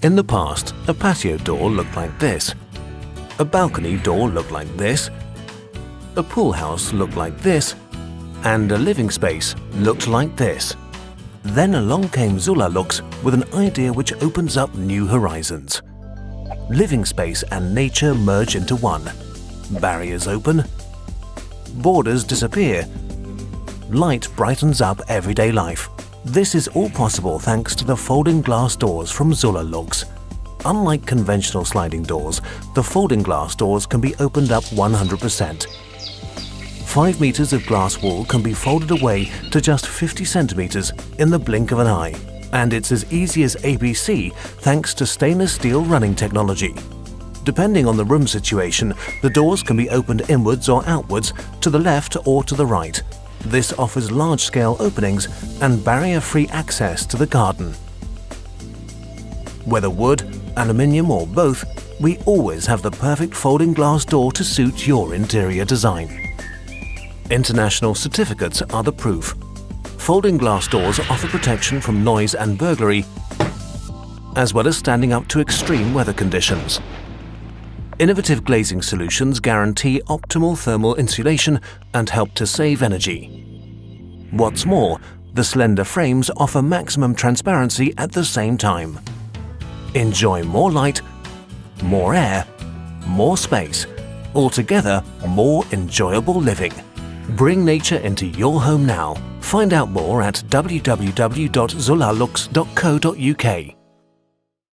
In the past, a patio door looked like this. A balcony door looked like this. A pool house looked like this. And a living space looked like this. Then along came Solarlux with an idea which opens up new horizons. Living space and nature merge into one. Barriers open. Borders disappear. Light brightens up everyday life. This is all possible thanks to the folding glass doors from Solarlux. Unlike conventional sliding doors, the folding glass doors can be opened up 100%. 5 meters of glass wall can be folded away to just 50 centimeters in the blink of an eye. And it's as easy as ABC thanks to stainless steel running technology. Depending on the room situation, the doors can be opened inwards or outwards, to the left or to the right. This offers large-scale openings and barrier-free access to the garden. Whether wood, aluminium or both, we always have the perfect folding glass door to suit your interior design. International certificates are the proof. Folding glass doors offer protection from noise and burglary, as well as standing up to extreme weather conditions. Innovative glazing solutions guarantee optimal thermal insulation and help to save energy. What's more, the slender frames offer maximum transparency at the same time. Enjoy more light, more air, more space, altogether more enjoyable living. Bring nature into your home now. Find out more at www.solarlux.co.uk.